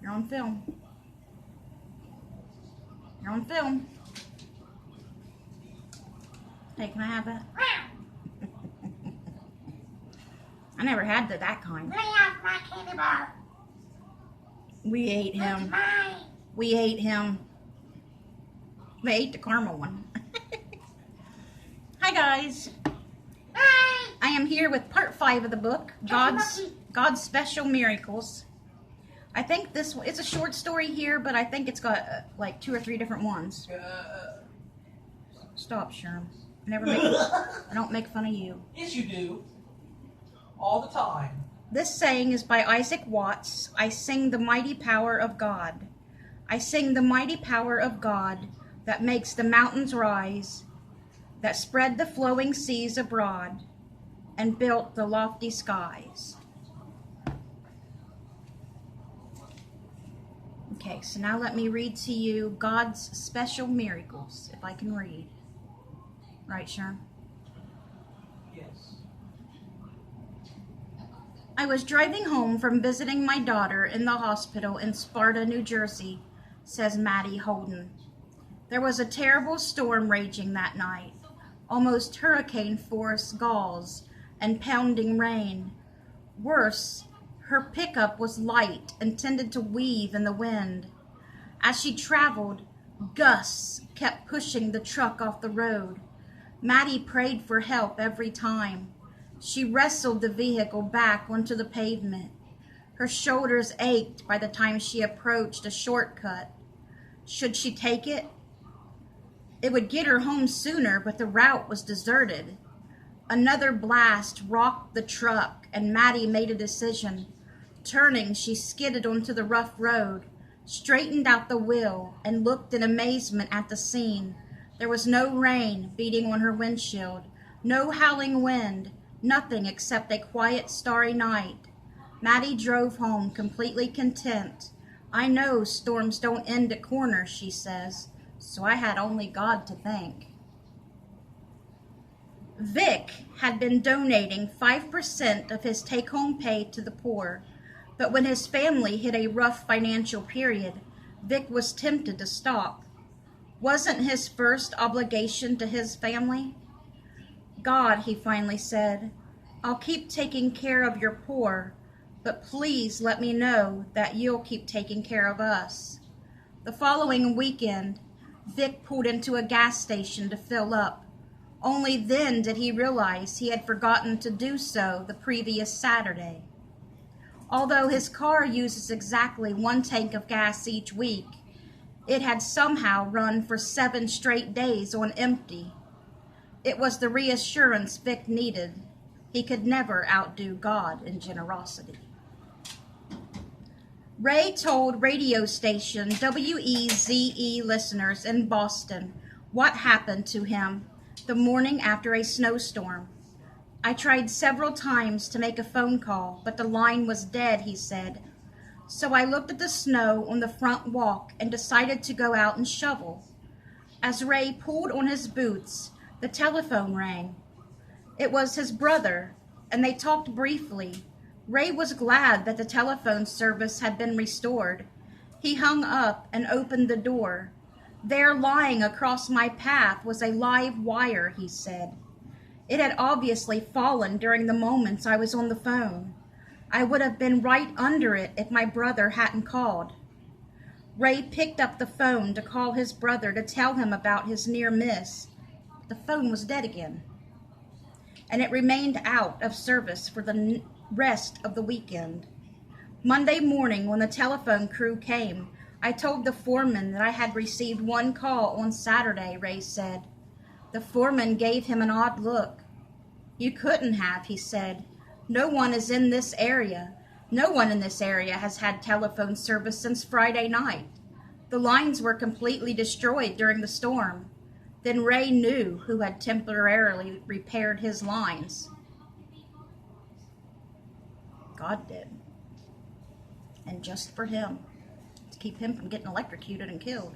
You're on film. You're on film. Hey, can I have that? I never had that kind. Let me have my candy bar. We ate him. We ate him. We ate the caramel one. Hi guys. Hi. I am here with part 5 of the book, God's Special Miracles. I think this it's a short story here, but I think it's got like 2 or 3 different ones. Stop, Sherm. I don't make fun of you. Yes, you do. All the time. This saying is by Isaac Watts. I sing the mighty power of God. I sing the mighty power of God that makes the mountains rise, that spread the flowing seas abroad, and built the lofty skies. Okay, so now let me read to you God's special miracles, if I can read. Right, Sherm? Yes. I was driving home from visiting my daughter in the hospital in Sparta, New Jersey, says Maddie Holden. There was a terrible storm raging that night, almost hurricane force gulls and pounding rain. Worse, her pickup was light and tended to weave in the wind. As she traveled, gusts kept pushing the truck off the road. Maddie prayed for help every time. She wrestled the vehicle back onto the pavement. Her shoulders ached by the time she approached a shortcut. Should she take it? It would get her home sooner, but the route was deserted. Another blast rocked the truck, and Maddie made a decision. Turning, she skidded onto the rough road, straightened out the wheel, and looked in amazement at the scene. There was no rain beating on her windshield, no howling wind, nothing except a quiet, starry night. Maddie drove home completely content. I know storms don't end at corners, she says, so I had only God to thank. Vic had been donating 5% of his take-home pay to the poor, but when his family hit a rough financial period, Vic was tempted to stop. Wasn't his first obligation to his family? God, he finally said, I'll keep taking care of your poor, but please let me know that you'll keep taking care of us. The following weekend, Vic pulled into a gas station to fill up. Only then did he realize he had forgotten to do so the previous Saturday. Although his car uses exactly 1 tank of gas each week, it had somehow run for 7 straight days on empty. It was the reassurance Vic needed. He could never outdo God in generosity. Ray told radio station WEZE listeners in Boston what happened to him the morning after a snowstorm. I tried several times to make a phone call, but the line was dead, he said. So I looked at the snow on the front walk and decided to go out and shovel. As Ray pulled on his boots, the telephone rang. It was his brother, and they talked briefly. Ray was glad that the telephone service had been restored. He hung up and opened the door. There, lying across my path, was a live wire, he said. It had obviously fallen during the moments I was on the phone. I would have been right under it if my brother hadn't called. Ray picked up the phone to call his brother to tell him about his near miss. The phone was dead again, and it remained out of service for the rest of the weekend. Monday morning, when the telephone crew came, I told the foreman that I had received 1 call on Saturday, Ray said. The foreman gave him an odd look. You couldn't have, he said. No one is in this area. No one in this area has had telephone service since Friday night. The lines were completely destroyed during the storm. Then Ray knew who had temporarily repaired his lines. God did. And just for him, to keep him from getting electrocuted and killed.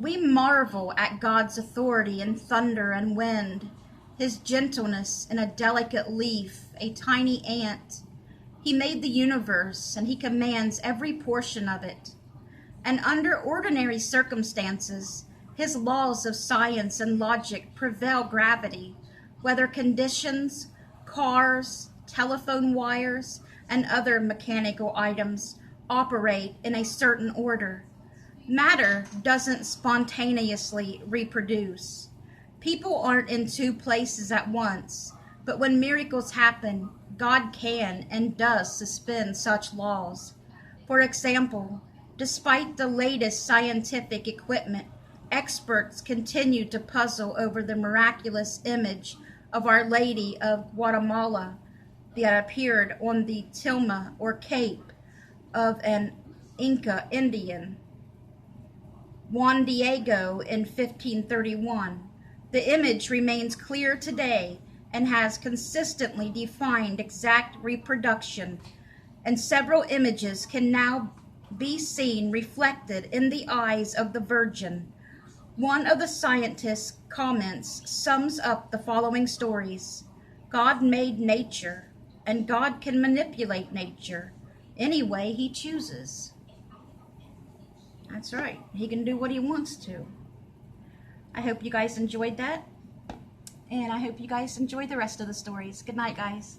We marvel at God's authority in thunder and wind, his gentleness in a delicate leaf, a tiny ant. He made the universe, and he commands every portion of it. And under ordinary circumstances, his laws of science and logic prevail gravity, whether conditions, cars, telephone wires, and other mechanical items operate in a certain order. Matter doesn't spontaneously reproduce. People aren't in two places at once, but when miracles happen, God can and does suspend such laws. For example, despite the latest scientific equipment, experts continue to puzzle over the miraculous image of Our Lady of Guatemala that appeared on the tilma or cape of an Inca Indian, Juan Diego, in 1531. The image remains clear today and has consistently defined exact reproduction, and several images can now be seen reflected in the eyes of the Virgin. One of the scientists' comments sums up the following stories. God made nature, and God can manipulate nature any way he chooses. That's right. He can do what he wants to. I hope you guys enjoyed that. And I hope you guys enjoy the rest of the stories. Good night, guys.